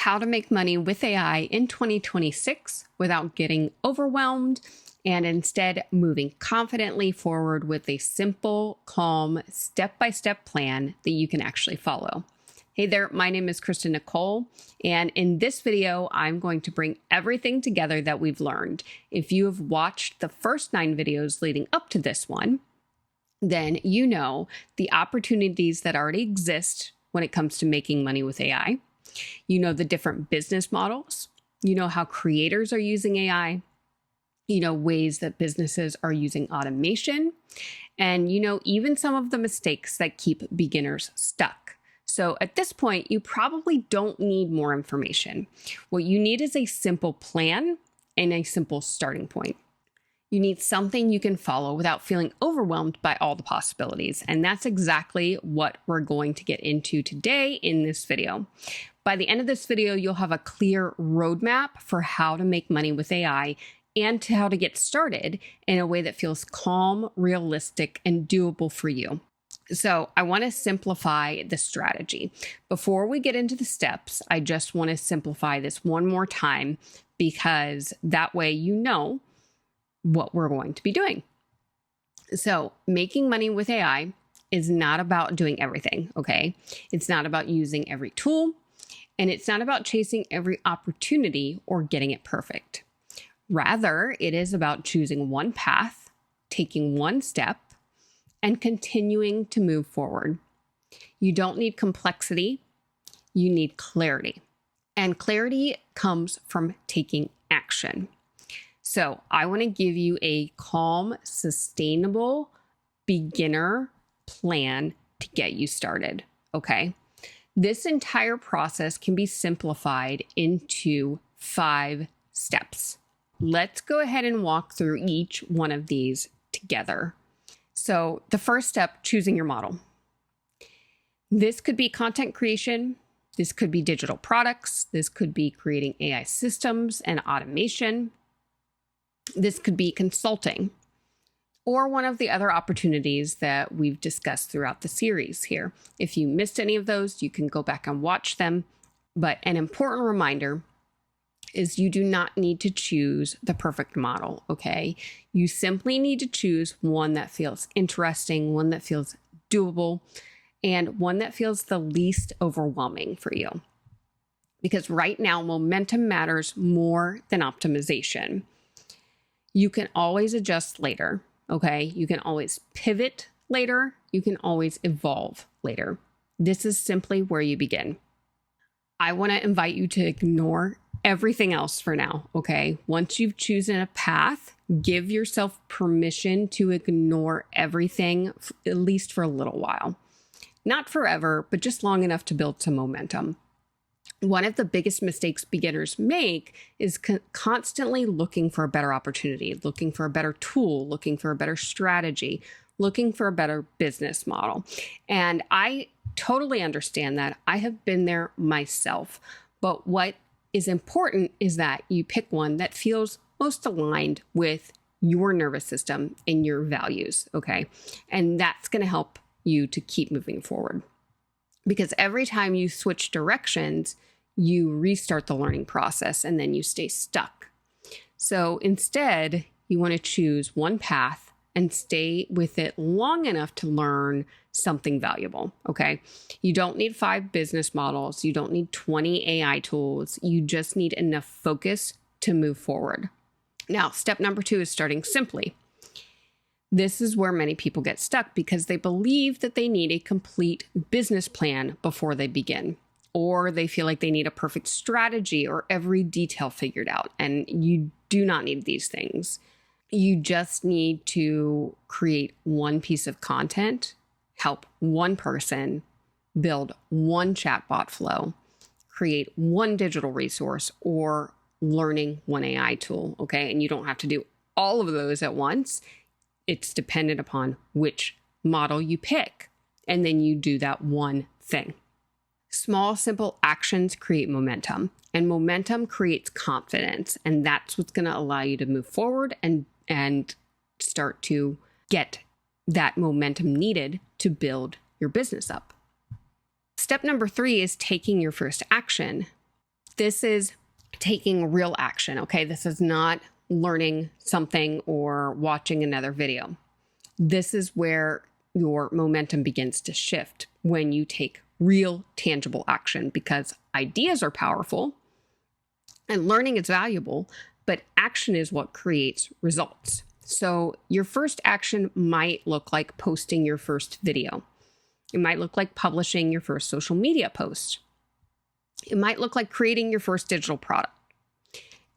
how to make money with AI in 2026 without getting overwhelmed and instead moving confidently forward with a simple, calm, step-by-step plan that you can actually follow. Hey there, my name is Kristin Nicole, and in this video, I'm going to bring everything together that we've learned. If you have watched the first 9 videos leading up to this one, then you know the opportunities that already exist when it comes to making money with AI. You know the different business models. You know how creators are using AI. You know ways that businesses are using automation. And you know even some of the mistakes that keep beginners stuck. So at this point, you probably don't need more information. What you need is a simple plan and a simple starting point. You need something you can follow without feeling overwhelmed by all the possibilities. And that's exactly what we're going to get into today in this video. By the end of this video, you'll have a clear roadmap for how to make money with AI and to how to get started in a way that feels calm, realistic, and doable for you. So I want to simplify the strategy. Before we get into the steps, I just want to simplify this one more time because that way you know what we're going to be doing. So making money with AI is not about doing everything, okay? It's not about using every tool, and it's not about chasing every opportunity or getting it perfect. Rather, it is about choosing one path, taking one step, and continuing to move forward. You don't need complexity, you need clarity. And clarity comes from taking action. So I want to give you a calm, sustainable beginner plan to get you started, okay? This entire process can be simplified into 5 steps. Let's go ahead and walk through each one of these together. So the first step, choosing your model. This could be content creation. This could be digital products. This could be creating AI systems and automation. This could be consulting or one of the other opportunities that we've discussed throughout the series here. If you missed any of those, you can go back and watch them. But an important reminder is you do not need to choose the perfect model, okay? You simply need to choose one that feels interesting, one that feels doable, and one that feels the least overwhelming for you. Because right now, momentum matters more than optimization. You can always adjust later, okay? You can always pivot later. You can always evolve later. This is simply where you begin. I want to invite you to ignore everything else for now, okay? Once you've chosen a path, give yourself permission to ignore everything, at least for a little while. Not forever, but just long enough to build some momentum. One of the biggest mistakes beginners make is constantly looking for a better opportunity, looking for a better tool, looking for a better strategy, looking for a better business model. And I totally understand that. I have been there myself. But what is important is that you pick one that feels most aligned with your nervous system and your values, okay? And that's going to help you to keep moving forward. Because every time you switch directions, you restart the learning process and then you stay stuck. So instead, you want to choose one path and stay with it long enough to learn something valuable, okay? You don't need 5 business models. You don't need 20 AI tools. You just need enough focus to move forward. Now, step number 2 is starting simply. This is where many people get stuck because they believe that they need a complete business plan before they begin, or they feel like they need a perfect strategy or every detail figured out. And you do not need these things. You just need to create one piece of content, help one person, build one chatbot flow, create one digital resource, or learning one AI tool, okay? And you don't have to do all of those at once. It's dependent upon which model you pick, and then you do that one thing. Small, simple actions create momentum, and momentum creates confidence, and that's what's going to allow you to move forward and start to get that momentum needed to build your business up. Step number 3 is taking your first action. This is taking real action, okay? This is not learning something or watching another video. This is where your momentum begins to shift when you take real, tangible action, because ideas are powerful and learning is valuable, but action is what creates results. So your first action might look like posting your first video. It might look like publishing your first social media post. It might look like creating your first digital product.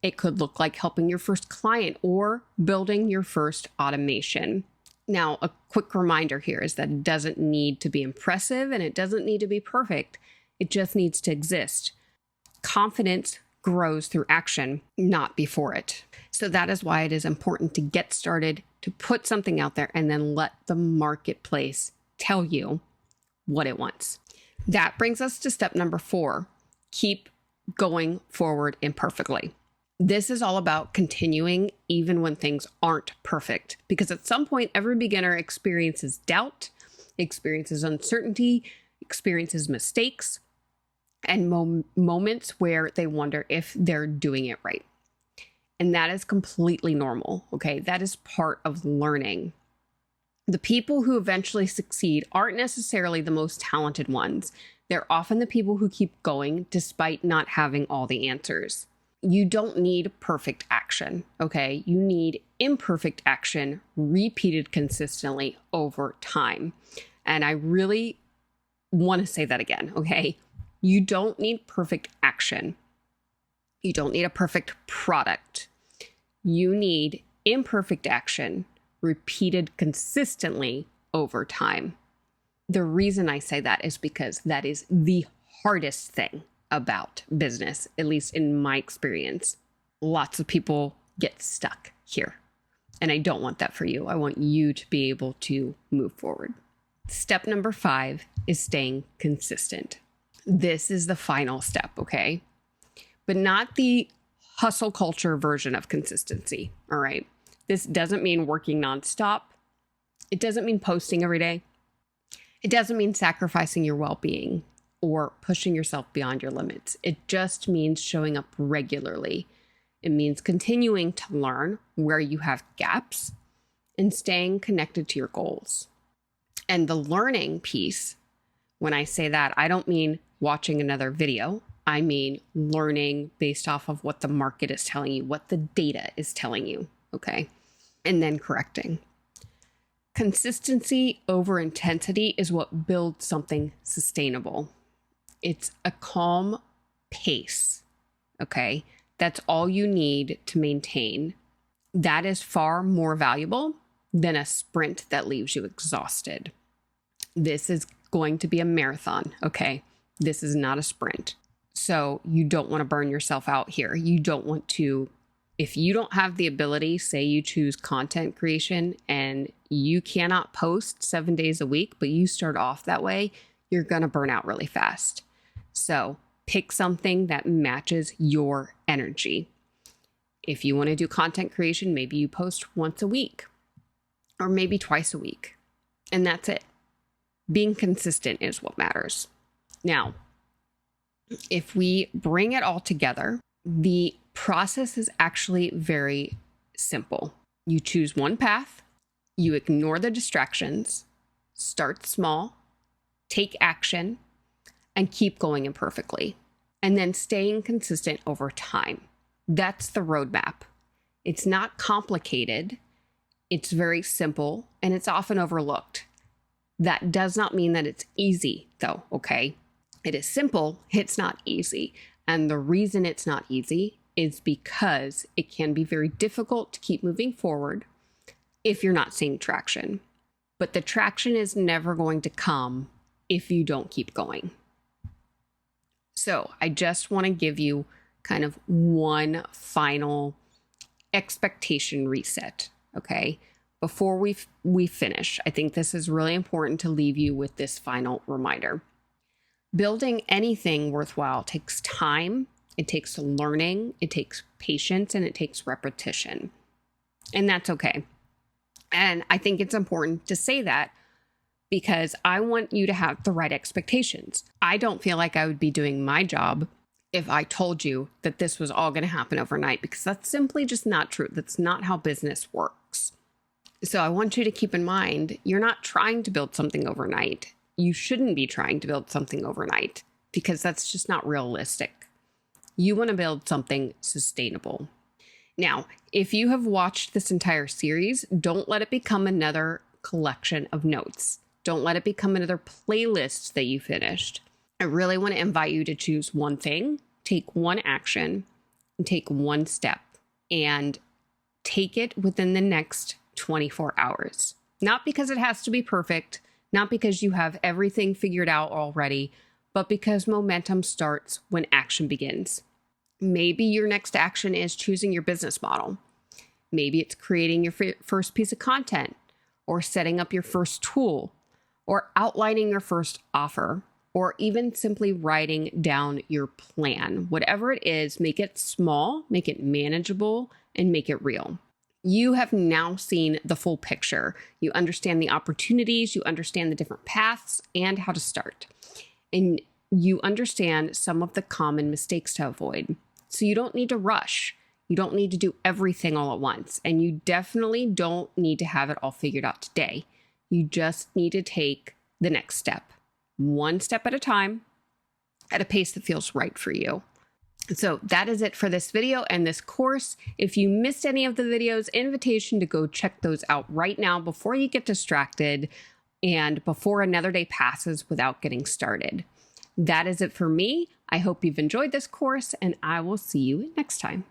It could look like helping your first client or building your first automation. Now, a quick reminder here is that it doesn't need to be impressive and it doesn't need to be perfect. It just needs to exist. Confidence grows through action, not before it. So that is why it is important to get started, to put something out there, and then let the marketplace tell you what it wants. That brings us to step number 4. Keep going forward imperfectly. This is all about continuing even when things aren't perfect, because at some point, every beginner experiences doubt, experiences uncertainty, experiences mistakes, and moments where they wonder if they're doing it right. And that is completely normal, okay? That is part of learning. The people who eventually succeed aren't necessarily the most talented ones. They're often the people who keep going despite not having all the answers. You don't need perfect action, okay? You need imperfect action repeated consistently over time. And I really want to say that again, okay? You don't need perfect action. You don't need a perfect product. You need imperfect action repeated consistently over time. The reason I say that is because that is the hardest thing about business, at least in my experience. Lots of people get stuck here. And I don't want that for you. I want you to be able to move forward. Step number 5 is staying consistent. This is the final step, okay? But not the hustle culture version of consistency, all right? This doesn't mean working nonstop. It doesn't mean posting every day. It doesn't mean sacrificing your well-being or pushing yourself beyond your limits. It just means showing up regularly. It means continuing to learn where you have gaps and staying connected to your goals. And the learning piece, when I say that, I don't mean watching another video. I mean learning based off of what the market is telling you, what the data is telling you, okay? And then correcting. Consistency over intensity is what builds something sustainable. It's a calm pace, okay? That's all you need to maintain. That is far more valuable than a sprint that leaves you exhausted. This is going to be a marathon, okay? This is not a sprint. So you don't want to burn yourself out here. You don't want to, if you don't have the ability, say you choose content creation and you cannot post 7 days a week, but you start off that way, you're going to burn out really fast. So pick something that matches your energy. If you want to do content creation, maybe you post once a week or maybe twice a week, and that's it. Being consistent is what matters. Now, if we bring it all together, the process is actually very simple. You choose one path, you ignore the distractions, start small, take action, and keep going imperfectly, and then staying consistent over time. That's the roadmap. It's not complicated. It's very simple, and it's often overlooked. That does not mean that it's easy, though, okay? It is simple, it's not easy. And the reason it's not easy is because it can be very difficult to keep moving forward if you're not seeing traction. But the traction is never going to come if you don't keep going. So I just want to give you kind of one final expectation reset, okay? Before we finish, I think this is really important to leave you with this final reminder. Building anything worthwhile takes time, it takes learning, it takes patience, and it takes repetition. And that's okay. And I think it's important to say that because I want you to have the right expectations. I don't feel like I would be doing my job if I told you that this was all going to happen overnight, because that's simply just not true. That's not how business works. So I want you to keep in mind, you're not trying to build something overnight. You shouldn't be trying to build something overnight because that's just not realistic. You want to build something sustainable. Now, if you have watched this entire series, don't let it become another collection of notes. Don't let it become another playlist that you finished. I really want to invite you to choose one thing, take one action, and take one step, and take it within the next 24 hours. Not because it has to be perfect, not because you have everything figured out already, but because momentum starts when action begins. Maybe your next action is choosing your business model. Maybe it's creating your first piece of content, or setting up your first tool, or outlining your first offer, or even simply writing down your plan. Whatever it is, make it small, make it manageable, and make it real. You have now seen the full picture. You understand the opportunities, you understand the different paths, and how to start. And you understand some of the common mistakes to avoid. So you don't need to rush. You don't need to do everything all at once. And you definitely don't need to have it all figured out today. You just need to take the next step, one step at a time, at a pace that feels right for you. So that is it for this video and this course. If you missed any of the videos, invitation to go check those out right now before you get distracted and before another day passes without getting started. That is it for me. I hope you've enjoyed this course, and I will see you next time.